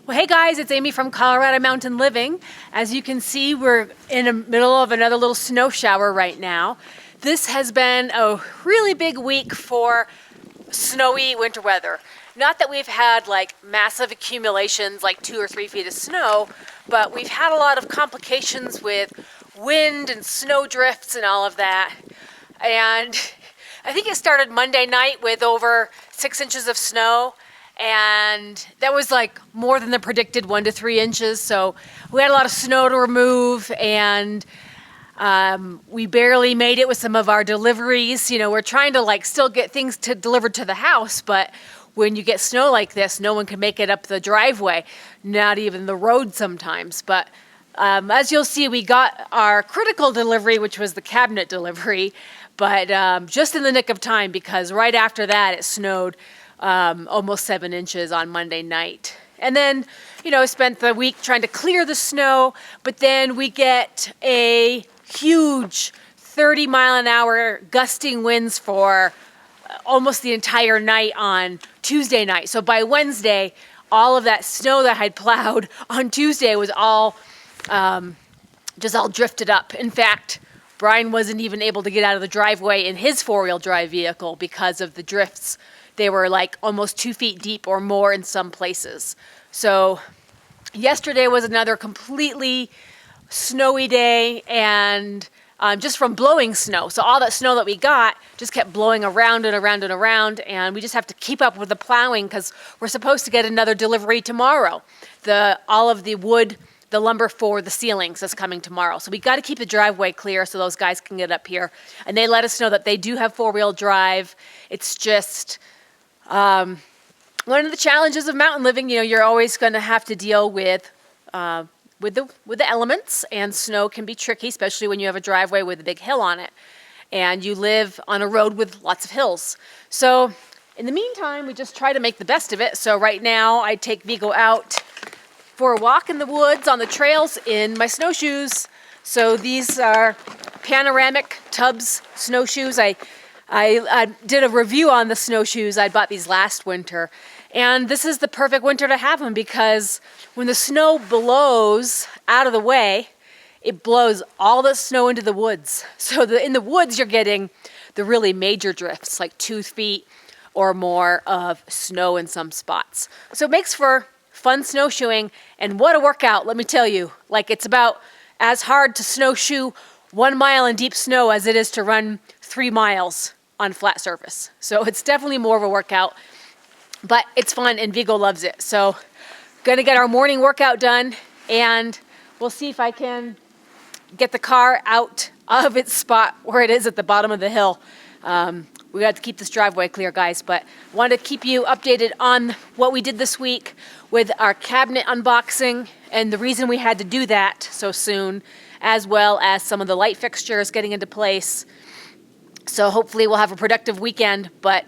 Well, hey guys, it's Amy from Colorado Mountain Living. As you can see, we're in the middle of another little snow shower right now. This has been a really big week for snowy winter weather. Not that we've had like massive accumulations like 2 or 3 feet of snow, but we've had a lot of complications with wind and snow drifts and all of that. And I think it started Monday night with over 6 inches of snow. And that was like more than the predicted 1 to 3 inches. So we had a lot of snow to remove, and we barely made it with some of our deliveries. You know, we're trying to like still get things delivered to the house, but when you get snow like this, no one can make it up the driveway, not even the road sometimes. But as you'll see, we got our critical delivery, which was the cabinet delivery, but just in the nick of time, because right after that it snowed almost 7 inches on Monday night. And then, you know, spent the week trying to clear the snow, but then we get a huge 30-mile-an-hour gusting winds for almost the entire night on Tuesday night. So by Wednesday, all of that snow that I'd plowed on Tuesday was all just all drifted up. In fact, Brian wasn't even able to get out of the driveway in his four-wheel drive vehicle because of the drifts. They were like almost 2 feet deep or more in some places. So yesterday was another completely snowy day, and just from blowing snow. So all that snow that we got just kept blowing around and around and around, and we just have to keep up with the plowing because we're supposed to get another delivery tomorrow. All of the wood, the lumber for the ceilings is coming tomorrow. So we got to keep the driveway clear so those guys can get up here. And they let us know that they do have four-wheel drive. It's just one of the challenges of mountain living. You know, you're always going to have to deal with the elements, and snow can be tricky, especially when you have a driveway with a big hill on it, and you live on a road with lots of hills. So in the meantime, we just try to make the best of it. So right now, I take Vigo out for a walk in the woods on the trails in my snowshoes. So these are panoramic Tubbs snowshoes. I did a review on the snowshoes. I bought these last winter, and this is the perfect winter to have them because when the snow blows out of the way, it blows all the snow into the woods. So in the woods, you're getting the really major drifts, like 2 feet or more of snow in some spots. So it makes for fun snowshoeing, and what a workout, let me tell you. Like, it's about as hard to snowshoe 1 mile in deep snow as it is to run 3 miles on flat surface. So it's definitely more of a workout, but it's fun, and Vigo loves it. So gonna get our morning workout done, and we'll see if I can get the car out of its spot where it is at the bottom of the hill. We got to keep this driveway clear, guys, but wanted to keep you updated on what we did this week with our cabinet unboxing and the reason we had to do that so soon, as well as some of the light fixtures getting into place. So hopefully we'll have a productive weekend, but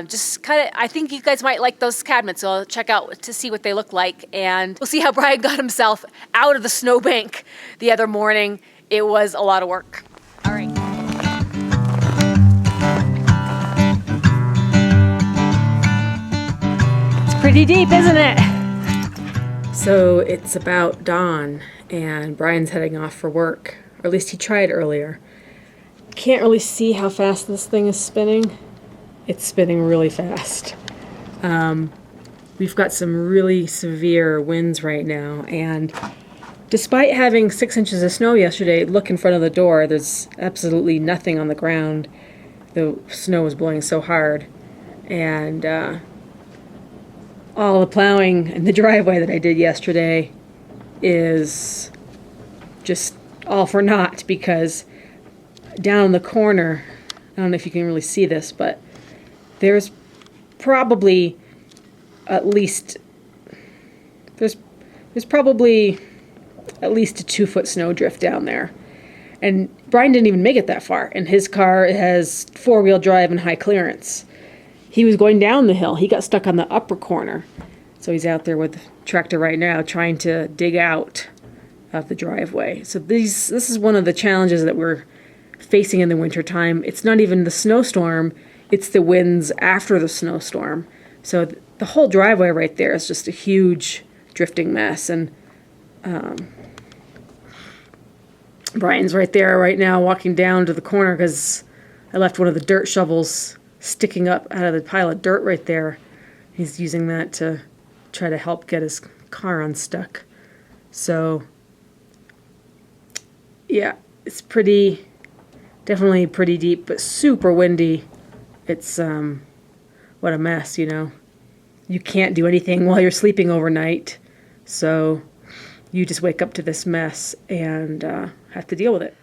just kind of, I think you guys might like those cabinets, so I'll check out to see what they look like, and we'll see how Brian got himself out of the snowbank the other morning. It was a lot of work. All right. It's pretty deep, isn't it? So it's about dawn, and Brian's heading off for work, or at least he tried earlier. Can't really see how fast this thing is spinning. It's spinning really fast. We've got some really severe winds right now, and despite having 6 inches of snow yesterday, look in front of the door, there's absolutely nothing on the ground. The snow was blowing so hard, and all the plowing in the driveway that I did yesterday is just all for naught, because down in the corner, I don't know if you can really see this, but there's probably at least there's probably at least a 2-foot snow drift down there. And Brian didn't even make it that far, and his car has four-wheel drive and high clearance. He was going down the hill. He got stuck on the upper corner. So he's out there with the tractor right now trying to dig out of the driveway. So this is one of the challenges that we're facing in the wintertime. It's not even the snowstorm, it's the winds after the snowstorm. So the whole driveway right there is just a huge drifting mess. And Brian's right there right now walking down to the corner because I left one of the dirt shovels sticking up out of the pile of dirt right there. He's using that to try to help get his car unstuck. So, yeah, it's definitely pretty deep, but super windy. It's, what a mess, you know. You can't do anything while you're sleeping overnight. So you just wake up to this mess and have to deal with it.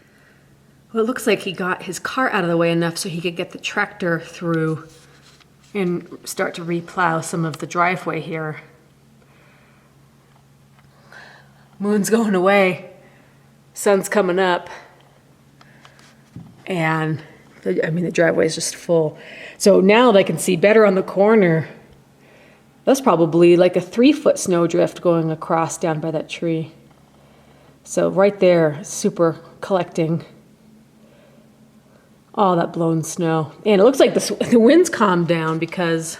Well, it looks like he got his car out of the way enough so he could get the tractor through and start to replow some of the driveway here. Moon's going away. Sun's coming up. And, the driveway is just full. So now they can see better on the corner. That's probably like a 3-foot snowdrift going across down by that tree. So right there, super collecting all that blown snow. And it looks like the wind's calmed down because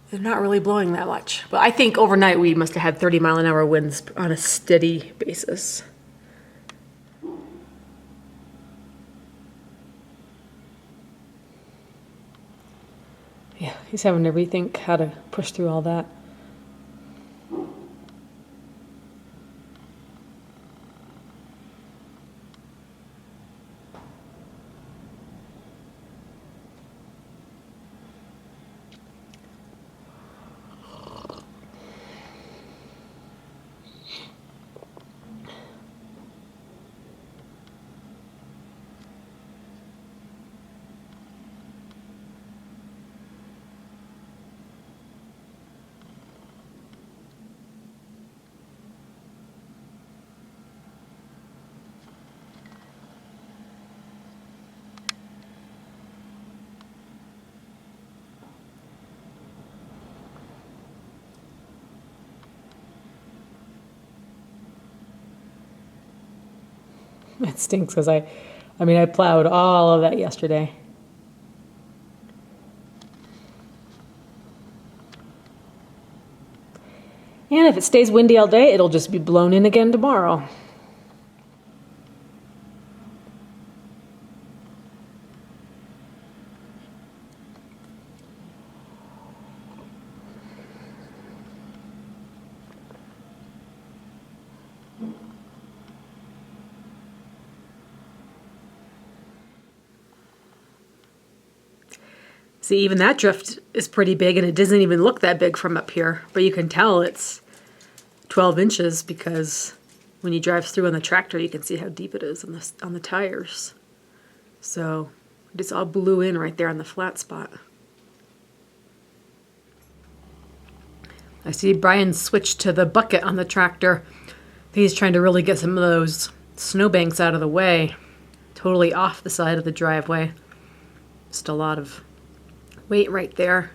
they're not really blowing that much. But I think overnight we must have had 30-mile-an-hour winds on a steady basis. Yeah, he's having to rethink how to push through all that. It stinks because I plowed all of that yesterday. And if it stays windy all day, it'll just be blown in again tomorrow. See, even that drift is pretty big, and it doesn't even look that big from up here. But you can tell it's 12 inches because when you drive through on the tractor, you can see how deep it is on the tires. So it just all blew in right there on the flat spot. I see Brian switched to the bucket on the tractor. He's trying to really get some of those snowbanks out of the way, totally off the side of the driveway. Just a lot of weight right there.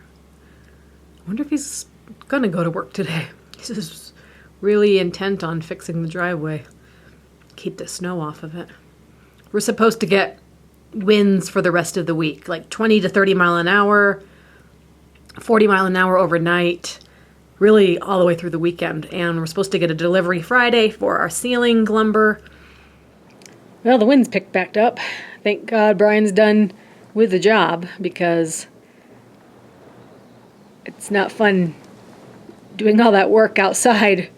I wonder if he's gonna go to work today. He's just really intent on fixing the driveway. Keep the snow off of it. We're supposed to get winds for the rest of the week, like 20 to 30 mile an hour, 40 mile an hour overnight, really all the way through the weekend. And we're supposed to get a delivery Friday for our ceiling lumber. Well, the wind's picked back up. Thank God Brian's done with the job because it's not fun doing all that work outside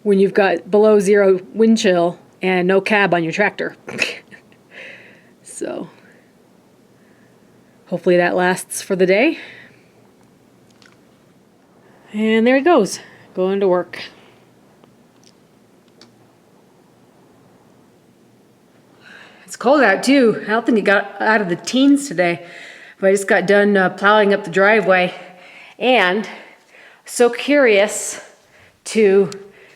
when you've got below zero wind chill and no cab on your tractor. So hopefully that lasts for the day. And there he goes, going to work. It's cold out too. I don't think he got out of the teens today, but I just got done plowing up the driveway. And so curious to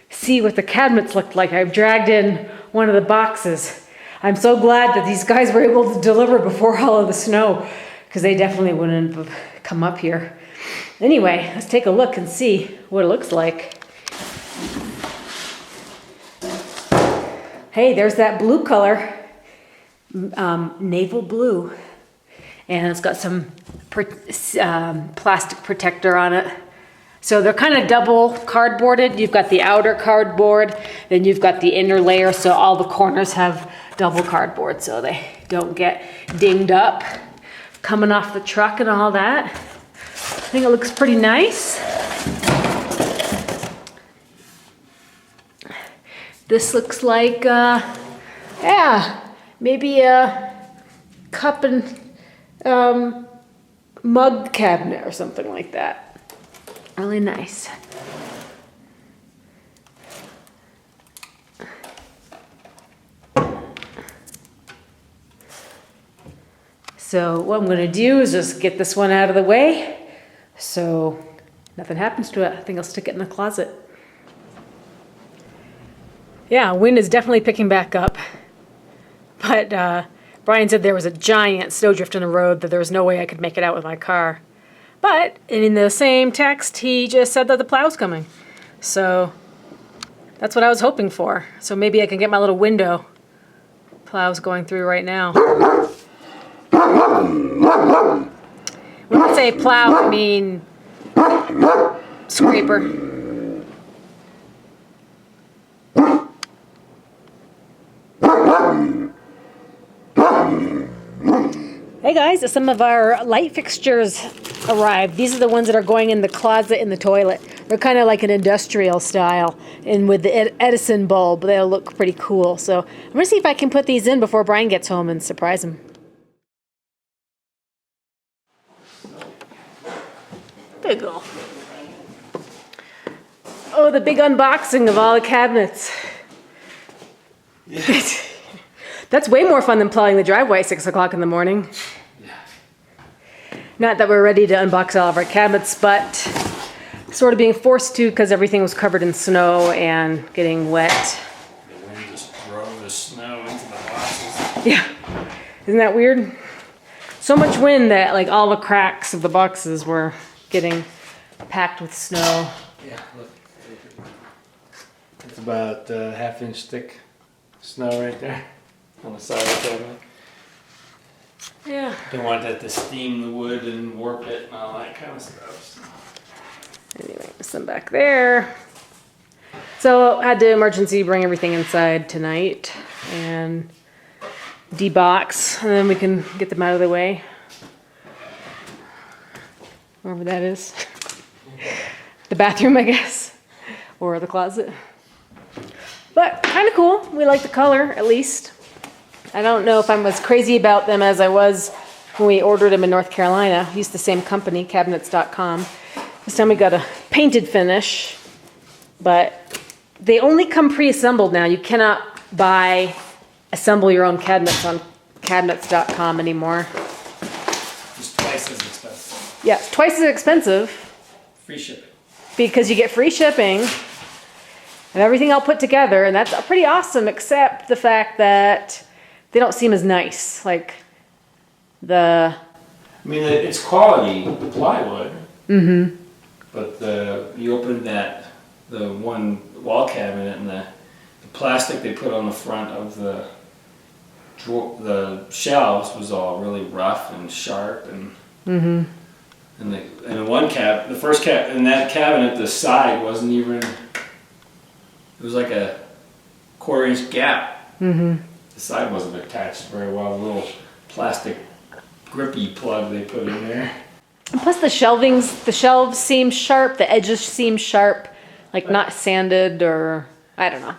see what the cabinets looked like. I've dragged in one of the boxes. I'm so glad that these guys were able to deliver before all of the snow, because they definitely wouldn't have come up here. Anyway, let's take a look and see what it looks like. Hey, there's that blue color, naval blue. And it's got some plastic protector on it. So they're kind of double cardboarded. You've got the outer cardboard, then you've got the inner layer, so all the corners have double cardboard so they don't get dinged up coming off the truck and all that. I think it looks pretty nice. This looks like, yeah, maybe a cup and mug cabinet or something like that. Really nice. So what I'm going to do is just get this one out of the way so nothing happens to it. I think I'll stick it in the closet. Yeah, wind is definitely picking back up. But Brian said there was a giant snowdrift in the road that there was no way I could make it out with my car. But in the same text, he just said that the plow's coming. So that's what I was hoping for. So maybe I can get my little window. Plow's going through right now. When I say plow, I mean scraper. Hey guys, some of our light fixtures arrived. These are the ones that are going in the closet in the toilet. They're kind of like an industrial style, and with the Edison bulb, they'll look pretty cool. So I'm gonna see if I can put these in before Brian gets home and surprise him. There you go. Oh, the big unboxing of all the cabinets. Yeah. That's way more fun than plowing the driveway at 6 o'clock in the morning. Yeah. Not that we're ready to unbox all of our cabinets, but sort of being forced to because everything was covered in snow and getting wet. The wind just drove the snow into the boxes. Yeah. Isn't that weird? So much wind that like all the cracks of the boxes were getting packed with snow. Yeah, look. It's about a half-inch thick snow right there on the side of the cabinet. Yeah. Don't want that to steam the wood and warp it and all that kind of stuff. Anyway, some back there. So I had to emergency bring everything inside tonight and debox, and then we can get them out of the way. Wherever that is. The bathroom, I guess, or the closet. But kind of cool. We like the color, at least. I don't know if I'm as crazy about them as I was when we ordered them in North Carolina. We used the same company, cabinets.com. This time we got a painted finish, but they only come pre-assembled now. You cannot assemble your own cabinets on cabinets.com anymore. Just twice as expensive. Yeah, it's twice as expensive. Free shipping. Because you get free shipping and everything all put together, and that's pretty awesome, except the fact that they don't seem as nice. Like I mean, it's quality plywood. Mm-hmm. But you open the one wall cabinet, and the plastic they put on the front of the shelves was all really rough and sharp, and and the first in that cabinet, the side wasn't even. It was like a 1/4-inch gap. Mm-hmm. The side wasn't attached very well. The little plastic grippy plug they put in there. And plus the shelves seem sharp. The edges seem sharp, like not sanded or I don't know.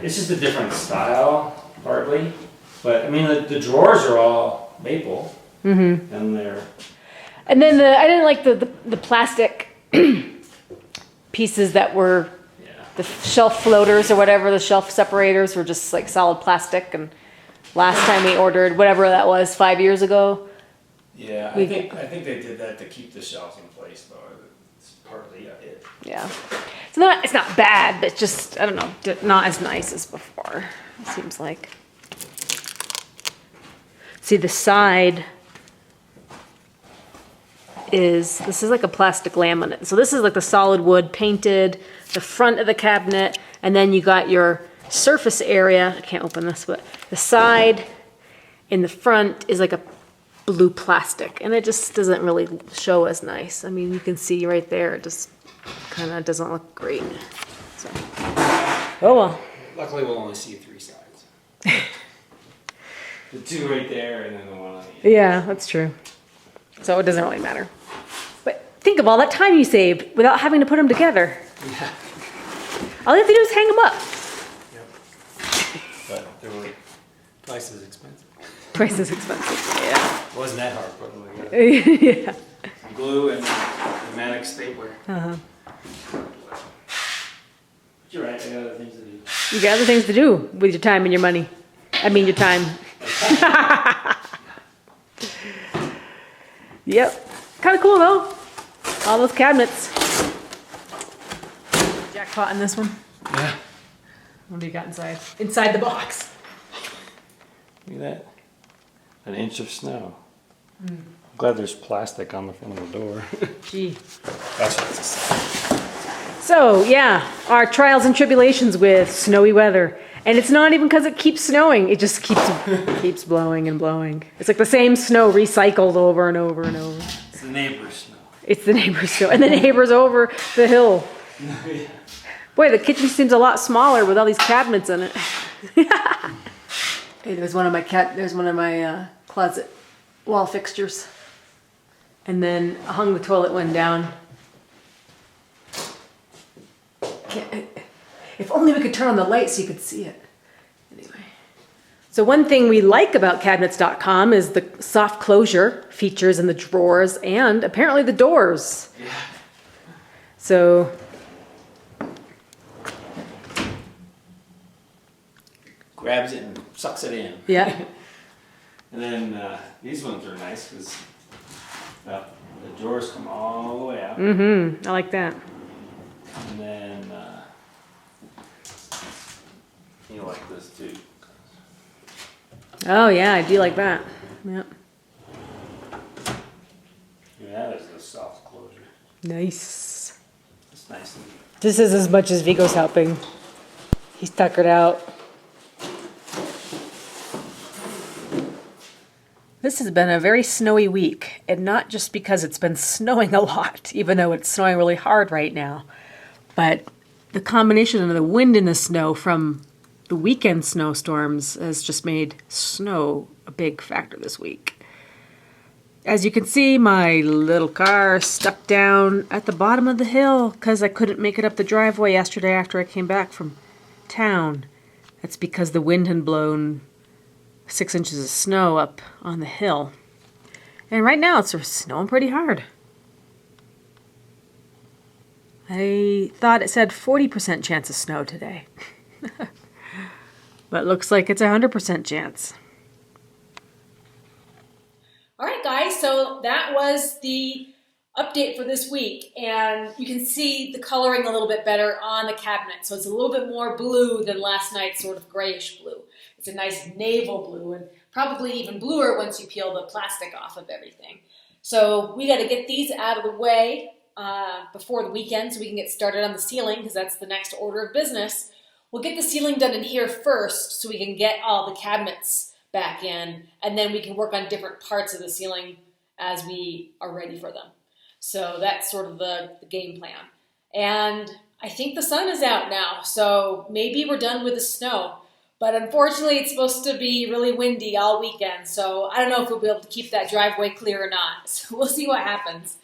It's just a different style, partly. But I mean, the drawers are all maple, and they're. And then I didn't like the plastic pieces that were. The shelf floaters or whatever, the shelf separators were just like solid plastic. And last time we ordered whatever that was 5 years ago. Yeah, I think they did that to keep the shelves in place, though. It's partly it. Yeah, it's not bad, but just I don't know, not as nice as before. It seems like. See the side. This is like a plastic laminate. So this is like the solid wood painted, the front of the cabinet, and then you got your surface area. I can't open this, but the side in the front is like a blue plastic, and it just doesn't really show as nice. I mean, you can see right there, it just kind of doesn't look great. So, oh well. Luckily, we'll only see 3 sides. The 2 right there, and then the 1 on the end. Yeah, that's true. So it doesn't really matter. But think of all that time you saved without having to put them together. Yeah. All you have to do is hang them up. Yep. But they were twice as expensive. Twice as expensive, yeah. It wasn't that hard putting them together. Yeah. Glue and pneumatic stapler. Uh-huh. But you're right, I got other things to do. You got other things to do with your time and your money. I mean, your time. Yep. Kind of cool, though. All those cabinets. Jackpot in this one. Yeah. What do you got inside? Inside the box. Look at that. An inch of snow. I'm glad there's plastic on the front of the door. Gee. That's what it's a sign. So, yeah, our trials and tribulations with snowy weather. And it's not even because it keeps snowing. It just keeps blowing and blowing. It's like the same snow recycled over and over and over. It's the neighbor's snow. It's the neighbor's snow. And the neighbor's over the hill. Yeah. Boy, the kitchen seems a lot smaller with all these cabinets in it. Hey, there's one of my closet wall fixtures. And then I hung the toilet one down. If only we could turn on the light so you could see it. Anyway. So one thing we like about cabinets.com is the soft closure features in the drawers and apparently the doors. Yeah. So Grabs it and sucks it in. yeah. And then these ones are nice because the drawers come all the way out. Mm-hmm. I like that. And then you like this too. Oh yeah, I do like that. Yep. Yeah, that is the soft closure. Nice. It's nice. And This is as much as Vigo's helping. He's tuckered out. This has been a very snowy week, and not just because it's been snowing a lot, even though it's snowing really hard right now, but the combination of the wind and the snow from the weekend snowstorms has just made snow a big factor this week. As you can see, my little car stuck down at the bottom of the hill because I couldn't make it up the driveway yesterday after I came back from town. That's because the wind had blown 6 inches of snow up on the hill. And right now it's snowing pretty hard. I thought it said 40% chance of snow today. But it looks like it's 100% chance. All right, guys, so that was the update for this week. And you can see the coloring a little bit better on the cabinet. So it's a little bit more blue than last night's sort of grayish blue. It's a nice naval blue and probably even bluer once you peel the plastic off of everything. So we got to get these out of the way before the weekend so we can get started on the ceiling because that's the next order of business. We'll get the ceiling done in here first so we can get all the cabinets back in, and then we can work on different parts of the ceiling as we are ready for them. So that's sort of the game plan. And I think the sun is out now, so maybe we're done with the snow. But unfortunately, it's supposed to be really windy all weekend, so I don't know if we'll be able to keep that driveway clear or not. So we'll see what happens.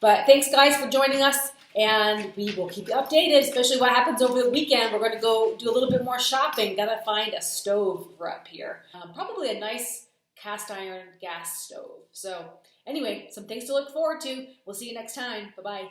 But thanks, guys, for joining us, and we will keep you updated, especially what happens over the weekend. We're going to go do a little bit more shopping. Got to find a stove for up here. Probably a nice cast iron gas stove. So anyway, some things to look forward to. We'll see you next time. Bye-bye.